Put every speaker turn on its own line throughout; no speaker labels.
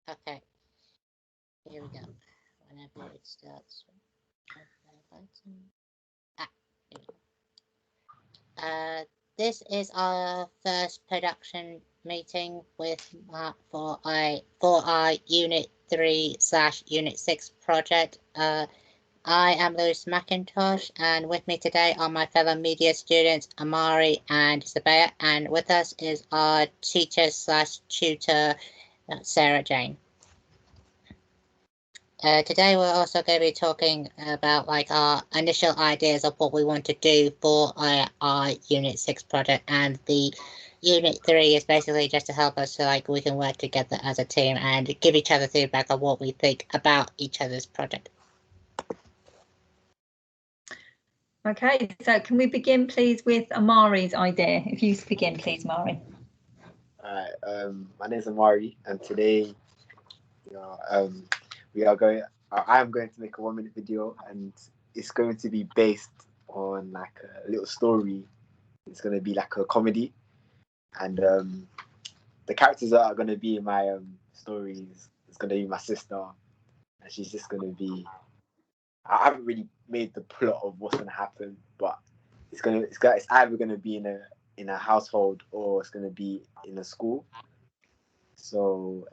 Okay, here we go. Whenever it starts. Ah, here we go. This is our first production meeting with for our Unit 3/Unit 6 project. I am Lewis McIntosh, and with me today are my fellow media students Amari and Sabaya, and with us is our teacher/tutor Sarah Jane. Today we're also going to be talking about like our initial ideas of what we want to do for our Unit 6 project, and the Unit 3 is basically just to help us so like we can work together as a team and give each other feedback on what we think about each other's project.
Okay, so can we begin please with Amari's idea? If you begin please, Amari.
Alright, my name is Amari, and today, we are going. I am going to make a 1 minute video, and it's going to be based on like a little story. It's going to be like a comedy, and the characters that are going to be in my stories is going to be my sister, and she's just going to be. I haven't really made the plot of what's going to happen, but it's either going to be in a household or it's going to be in a school. So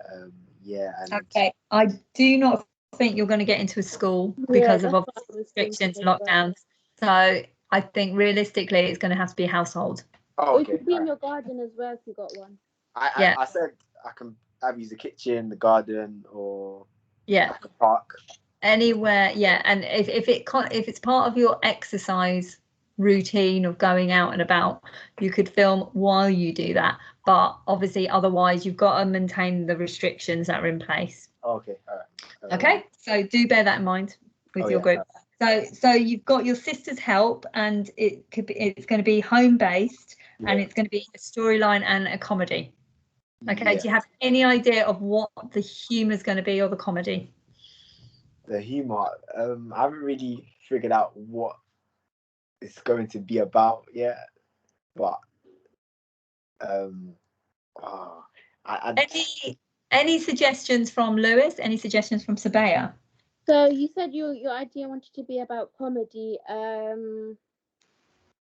yeah. And
okay, I do not think you're going to get into a school because of restrictions, lockdowns. So I think realistically, it's going to have to be a household.
Oh, okay.
Or it could be in your garden as well if you got one.
I said I can either use the kitchen, the garden, or
like
the park.
Anywhere, yeah. And if it's part of your exercise routine of going out and about, you could film while you do that. But obviously, otherwise, you've got to maintain the restrictions that are in place.
Okay, all right.
Okay, so do bear that in mind with your group. So you've got your sister's help, and it's going to be home based, and it's going to be a storyline and a comedy. Okay, do you have any idea of what the humour is going to be or the comedy?
The humour, I haven't really figured out what it's going to be about yet, but
any suggestions from Lewis? Any suggestions from Sabaya?
So you said your idea wanted to be about comedy.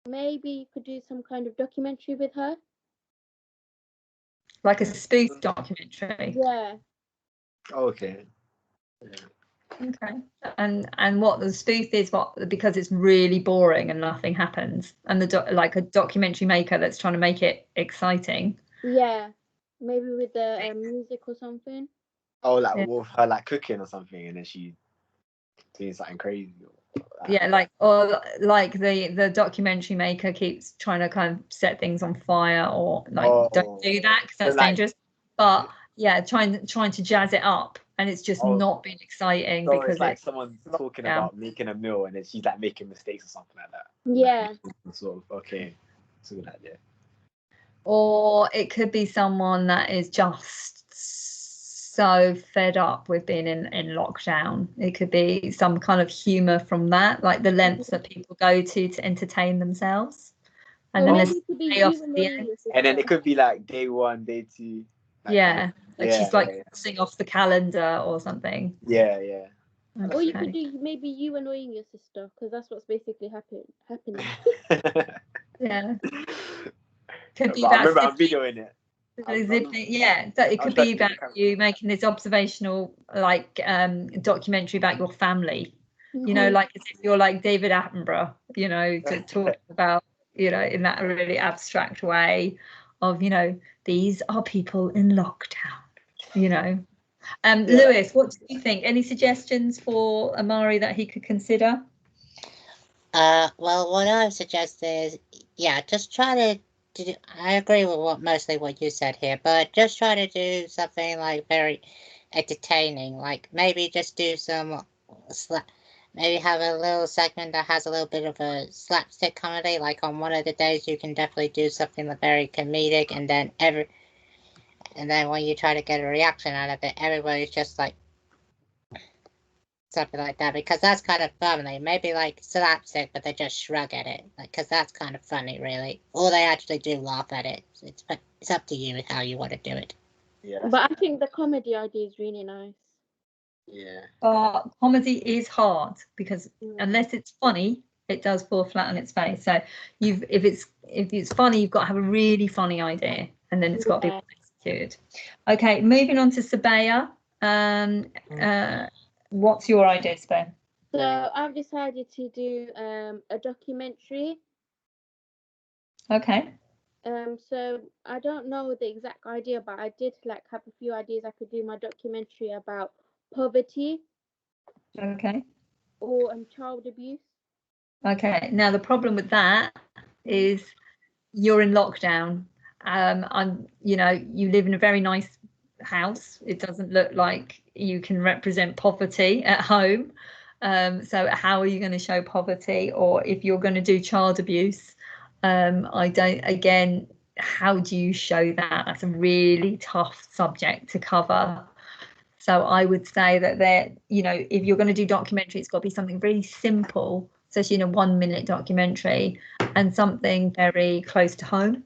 Maybe you could do some kind of documentary with her.
Like a spoof documentary?
Yeah.
Okay.
Okay. And what the spoof is, because it's really boring and nothing happens, and like a documentary maker that's trying to make it exciting.
Yeah. Maybe with the music or something.
Oh, like with her like cooking or something, and then she doing something crazy.
Or like the documentary maker keeps trying to kind of set things on fire, or like don't do that because that's dangerous. But yeah, trying to jazz it up, and it's just not been exciting because
it's like someone's talking about making a meal, and then she's like making mistakes or something like that.
Yeah.
Sort of it's a good idea.
Or it could be someone that is just so fed up with being in lockdown. It could be some kind of humor from that, like the lengths that people go to entertain themselves. And then there's payoff at the end.
And then it could be like day 1, day 2.
She's like crossing off the calendar or something.
Yeah.
Okay. Or you could do maybe you annoying your sister, because that's what's basically happening.
Yeah. Could be
I remember I'm videoing it.
So it could be about you making this observational documentary about your family. You know, like as if you're like David Attenborough, you know, to talk about, you know, in that really abstract way of, you know, these are people in lockdown, you know. Lewis, what do you think? Any suggestions for Amari that he could consider?
Well, what I would suggest is, just try to I agree with mostly what you said here, but just try to do something like very entertaining. Like maybe just do maybe have a little segment that has a little bit of a slapstick comedy. Like on one of the days, you can definitely do something very comedic, and then when you try to get a reaction out of it, everybody's just like something like that, because that's kind of funny. Maybe like slapstick, but they just shrug at it, because that's kind of funny, really. Or they actually do laugh at it. It's up to you how you want to do it.
Yeah.
But I think the comedy idea is really nice.
Yeah.
Comedy is hard because unless it's funny, it does fall flat on its face. So if it's funny, you've got to have a really funny idea, and then it's got to be executed. Okay, moving on to Sabaya. What's your idea, Sabaya?
So I've decided to do a documentary.
Okay.
So I don't know the exact idea, but I did like have a few ideas. I could do my documentary about poverty.
Okay.
Or child abuse.
Okay. Now the problem with that is you're in lockdown. You live in a very nice house. It doesn't look like you can represent poverty at home. So how are you going to show poverty? Or if you're going to do child abuse, how do you show that? That's a really tough subject to cover. So I would say that if you're going to do documentary, it's got to be something really simple, especially in a 1-minute documentary, and something very close to home.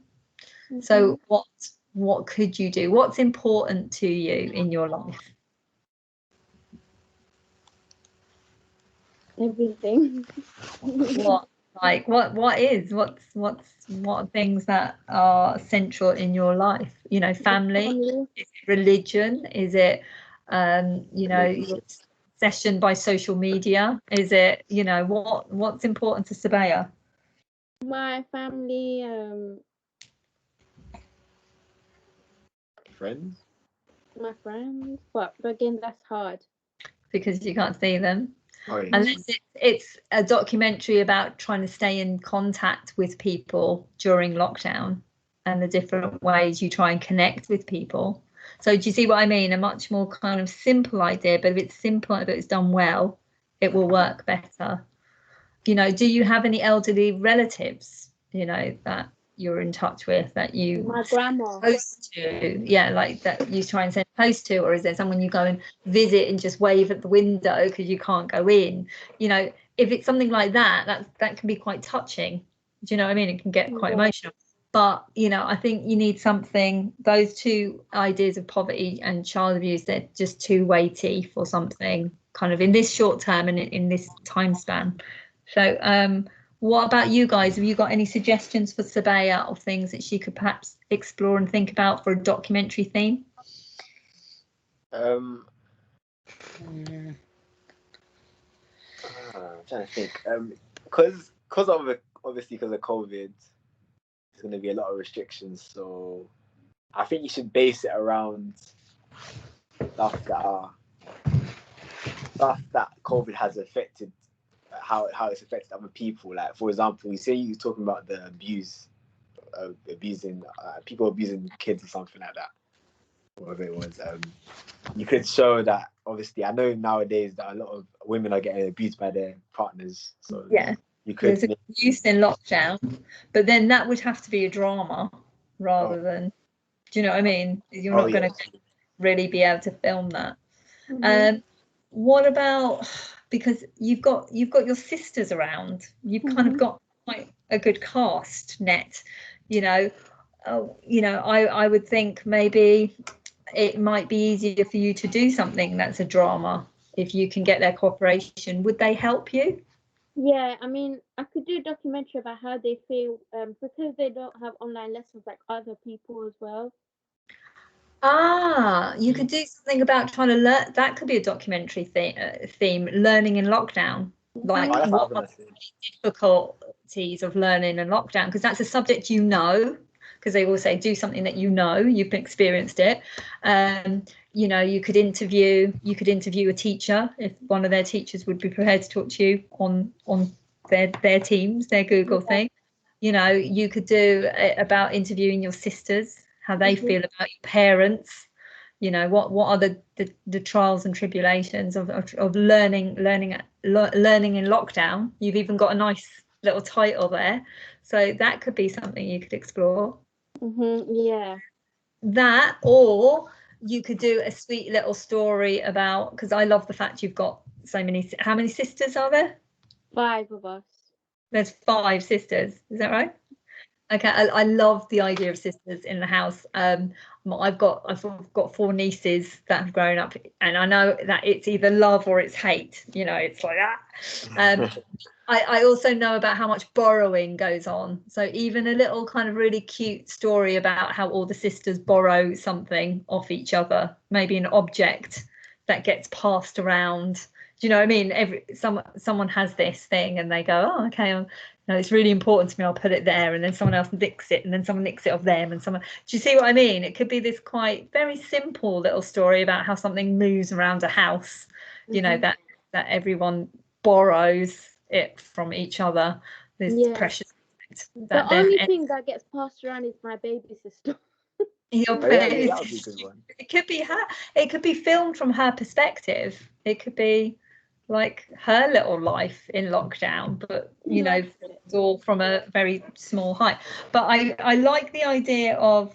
So what could you do? What's important to you in your life?
Everything.
What are things that are central in your life? Family, is it religion? Is it your obsession by social media? Is it what's important to Sabaya?
My family,
Friends.
My friends, but again, that's hard
because you can't see them.
Oh, yeah.
Unless it's a documentary about trying to stay in contact with people during lockdown and the different ways you try and connect with people. So do you see what I mean? A much more kind of simple idea, but if it's simple but it's done well, it will work better. Do you have any elderly relatives, that you're in touch with, that you
my grandma
post to, like that you try and send post to, or is there someone you go and visit and just wave at the window because you can't go in? If it's something like that can be quite touching. Do you know what I mean? It can get quite emotional. But I think you need something. Those two ideas of poverty and child abuse, they're just too weighty for something kind of in this short term and in this time span. So what about you guys? Have you got any suggestions for Sabaya of things that she could perhaps explore and think about for a documentary theme?
I'm trying to think. Because of COVID, there's going to be a lot of restrictions. So I think you should base it around stuff that COVID has affected, how it's affected other people. Like, for example, you say you're talking about the abusing people abusing kids or something like that, whatever it was. You could show that. Obviously, I know nowadays that a lot of women are getting abused by their partners. So you could
there's abuse in lockdown, but then that would have to be a drama rather than. Do you know what I mean? You're not going to really be able to film that. What about, because you've got your sisters around, you've kind of got quite a good cast net, I would think maybe it might be easier for you to do something that's a drama if you can get their cooperation. Would they help you?
Yeah, I mean, I could do a documentary about how they feel because they don't have online lessons like other people as well.
You could do something about trying to learn. That could be a documentary theme, learning in lockdown. Like what are the difficulties of learning in lockdown? Because that's a subject because they all say do something that you've experienced it. You could interview a teacher if one of their teachers would be prepared to talk to you on their Teams, their Google thing. You could do about interviewing your sisters, how they feel about your parents. What are the trials and tribulations of learning in lockdown. You've even got a nice little title there, so that could be something you could explore.
Yeah,
that, or you could do a sweet little story about, because I love the fact you've got so many. How many sisters are there?
5 of us.
There's 5 sisters, is that right? Okay, I love the idea of sisters in the house. I've got 4 nieces that have grown up, and I know that it's either love or it's hate. You know, it's like that. I also know about how much borrowing goes on. So even a little kind of really cute story about how all the sisters borrow something off each other, maybe an object that gets passed around. Do you know what I mean? Someone has this thing and they go, oh, okay, no, it's really important to me. I'll put it there, and then someone else nicks it, and then someone nicks it off them, and someone. Do you see what I mean? It could be this quite very simple little story about how something moves around a house. You know, that everyone borrows it from each other. This precious.
The only thing that gets passed around is my baby sister.
Your
baby. That would be a good one.
It could be her. It could be filmed from her perspective. It could be like her little life in lockdown, but you know, it's all from a very small height. But I like the idea of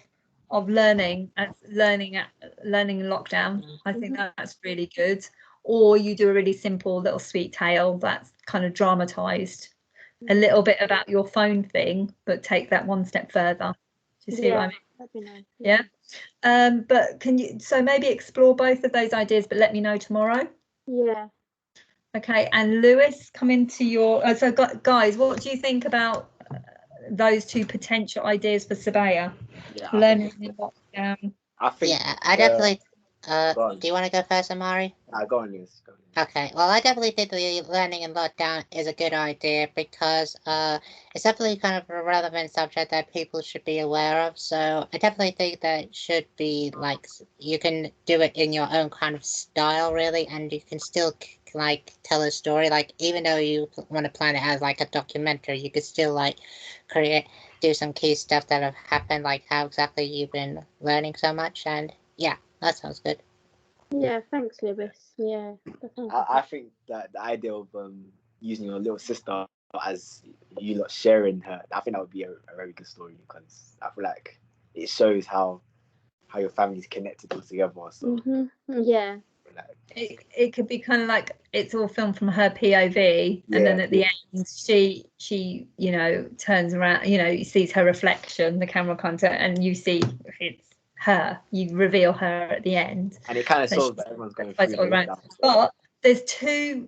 learning in lockdown. I think that's really good. Or you do a really simple little sweet tale that's kind of dramatized, a little bit about your phone thing, but take that one step further. Do you see what I mean?
That'd be nice.
Yeah. But can you maybe explore both of those ideas, but let me know tomorrow?
Yeah.
Okay, and Lewis, come into your so guys, what do you think about those 2 potential ideas for Sabaya? Learning in lockdown.
I think.
Yeah, I definitely. Do you want to go first, Amari?
Go on, Lewis.
Okay, well, I definitely think the learning in lockdown is a good idea because it's definitely kind of a relevant subject that people should be aware of. So I definitely think that it should be like you can do it in your own kind of style, really, and you can still like tell a story. Like even though you want to plan it as like a documentary, you could still like do some key stuff that have happened, like how exactly you've been learning so much, and yeah, that sounds good.
Yeah, thanks, Lewis. Yeah.
I think that the idea of using your little sister as you lot sharing her, I think that would be a very good story because I feel like it shows how your family's connected all together. So
yeah.
It could be kind of like it's all filmed from her POV, and then at the end she you know turns around, you know, sees her reflection, the camera content, and you see it's her. You reveal her at the end,
and it kind of shows that everyone's going through.
But there's two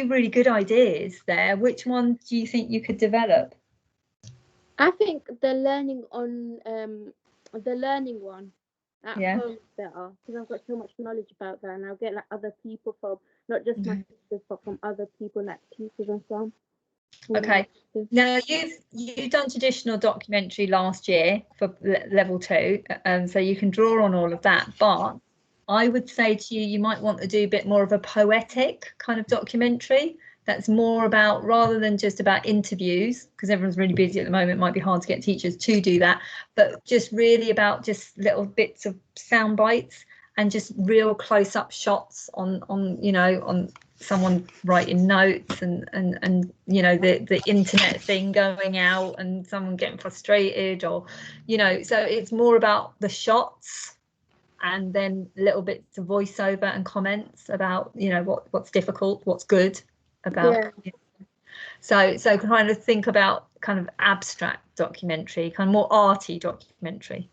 really good ideas there. Which one do you think you could develop?
I think the learning on the learning one at home is better because I've got so much knowledge about that, and I'll get like other people from not just my sisters but from other people like teachers and so on.
Okay. Now you've done traditional documentary last year for level 2, so you can draw on all of that. But I would say to you, you might want to do a bit more of a poetic kind of documentary. That's more about, rather than just about interviews, because everyone's really busy at the moment, it might be hard to get teachers to do that, but just really about just little bits of sound bites and just real close-up shots on you know, on someone writing notes and you know, the internet thing going out and someone getting frustrated, or you know, so it's more about the shots and then little bits of voiceover and comments about, you know, what's difficult, what's good about so kind of think about kind of abstract documentary, kind of more arty documentary.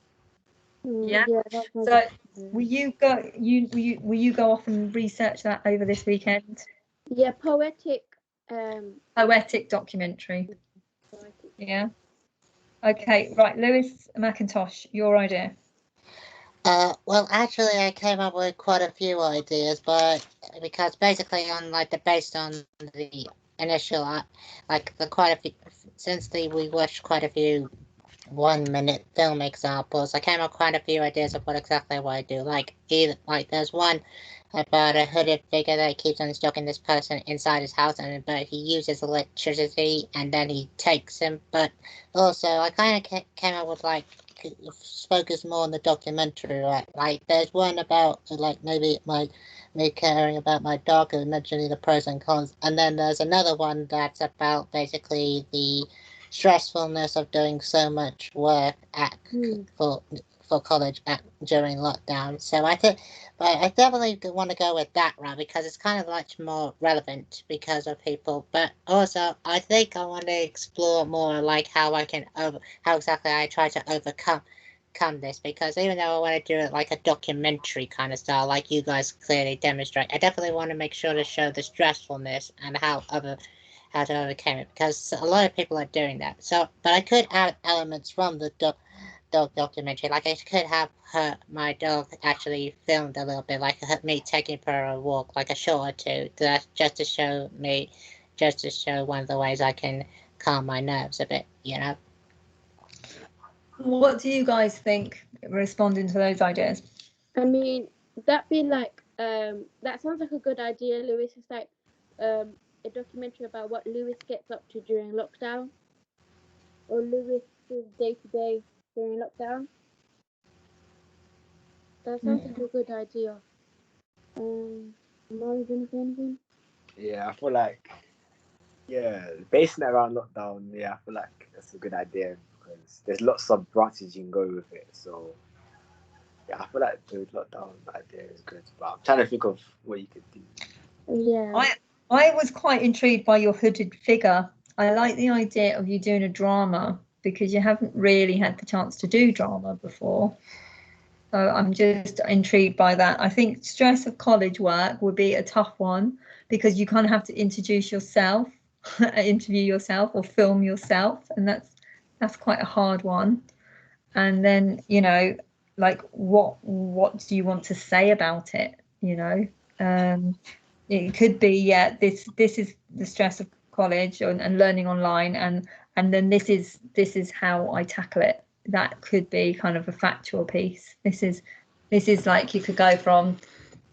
So will you go off and research that over this weekend?
Poetic
documentary. Yeah. Okay, right, Lewis McIntosh, your idea.
Well, actually, I came up with quite a few ideas, but because basically based on the initial, we watched quite a few 1-minute film examples, I came up with quite a few ideas of what exactly I want to do. Like there's one about a hooded figure that keeps on stalking this person inside his house, but he uses electricity and then he takes him. But also, I kind of came up with focus more on the documentary, right? Like there's one about maybe me caring about my dog and mentioning the pros and cons, and then there's another one that's about basically the stressfulness of doing so much work for college during lockdown. So I think, but I definitely want to go with that route because it's kind of much more relevant because of people. But also, I think I want to explore more like how exactly I try to overcome this, because even though I want to do it like a documentary kind of style, like you guys clearly demonstrate, I definitely want to make sure to show the stressfulness and how to overcome it, because a lot of people are doing that. So, but I could add elements from the dog documentary. Like I could have my dog actually filmed a little bit, like me taking for a walk, like a shot or two, just to show one of the ways I can calm my nerves a bit, you know.
What do you guys think responding to those ideas?
I mean, that sounds like a good idea, Lewis. It's like a documentary about what Lewis gets up to during lockdown, or Lewis's day-to-day during lockdown. That sounds like a good idea. Mari, do you want to say anything?
Yeah, I feel like, basing it around lockdown, I feel like that's a good idea because there's lots of branches you can go with it. So, I feel like the lockdown idea is good, but I'm trying to think of what you could do.
Yeah.
I was quite intrigued by your hooded figure. I like the idea of you doing a drama because you haven't really had the chance to do drama before. So I'm just intrigued by that. I think stress of college work would be a tough one because you kind of have to introduce yourself, interview yourself or film yourself. And that's quite a hard one. And then, you know, like what do you want to say about it? You know, it could be, this is the stress of college and learning online. And then this is how I tackle it. That could be kind of a factual piece. This is like you could go from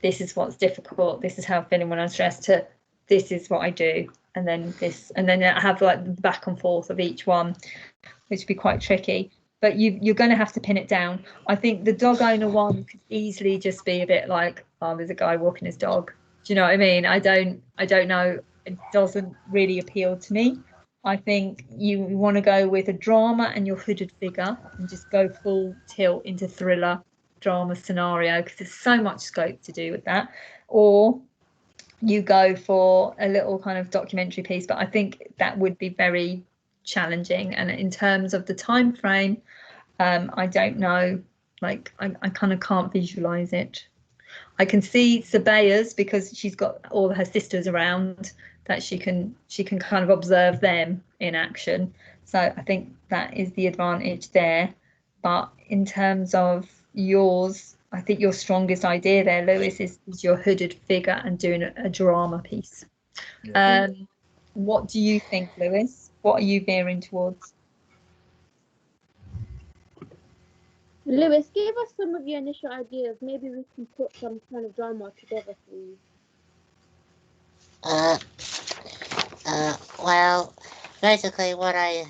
this is what's difficult, this is how I'm feeling when I'm stressed, to this is what I do, and then this, and then I have like the back and forth of each one, which would be quite tricky. But you're going to have to pin it down. I think the dog owner one could easily just be a bit like, oh, there's a guy walking his dog. Do you know what I mean? I don't know. It doesn't really appeal to me. I think you want to go with a drama and your hooded figure and just go full tilt into thriller drama scenario because there's so much scope to do with that. Or you go for a little kind of documentary piece, but I think that would be very challenging. And in terms of the time frame, I don't know, like I kind of can't visualize it. I can see Sabaya's because she's got all her sisters around that she can kind of observe them in action. So I think that is the advantage there. But in terms of yours, I think your strongest idea there, Lewis, is your hooded figure and doing a drama piece. Yeah. What do you think, Lewis? What are you veering towards?
Lewis, give us some of your initial ideas. Maybe we can put some kind of drama together for you.
Well, basically what I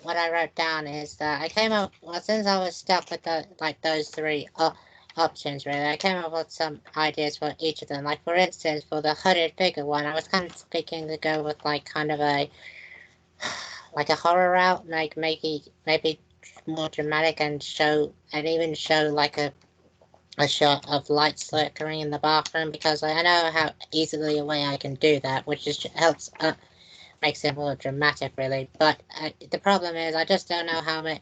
wrote down is that I came up, well, since I was stuck with those three options, really, I came up with some ideas for each of them. Like, for instance, for the hooded figure one, I was kind of thinking to go with like kind of a horror route, like maybe more dramatic and even show like a shot of lights flickering in the bathroom, because I know how easily a way I can do that, which is helps makes it more dramatic, really. But the problem is I just don't know how much.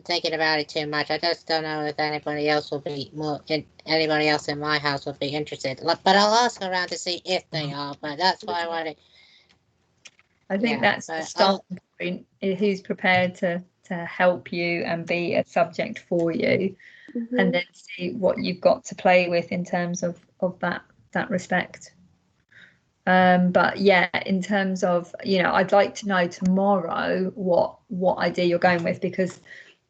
Thinking about it too much, I just don't know if anybody else in my house will be interested. But I'll ask around to see if they are. But that's why I wanted.
I think that's the starting point. Who's prepared to help you and be a subject for you, and then see what you've got to play with in terms of that respect. But yeah, in terms of, you know, I'd like to know tomorrow what idea you're going with, because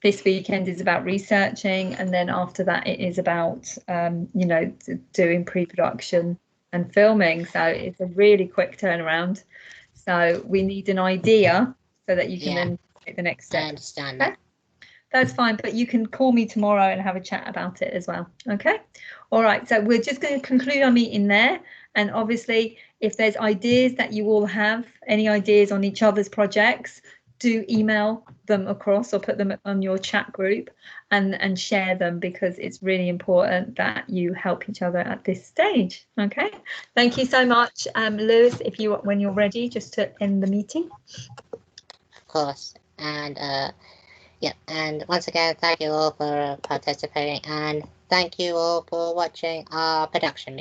this weekend is about researching, and then after that it is about you know, doing pre-production and filming. So it's a really quick turnaround. So we need an idea so that you can then take the next step.
I understand that.
That's fine, but you can call me tomorrow and have a chat about it as well. Okay. All right. So we're just going to conclude our meeting there. And obviously, if there's ideas that you all have, any ideas on each other's projects, do email them across or put them on your chat group and share them, because it's really important that you help each other at this stage. Okay, thank you so much. Lewis, if you, when you're ready, just to end the meeting.
Of course. And yeah, and once again, thank you all for participating, and thank you all for watching our production.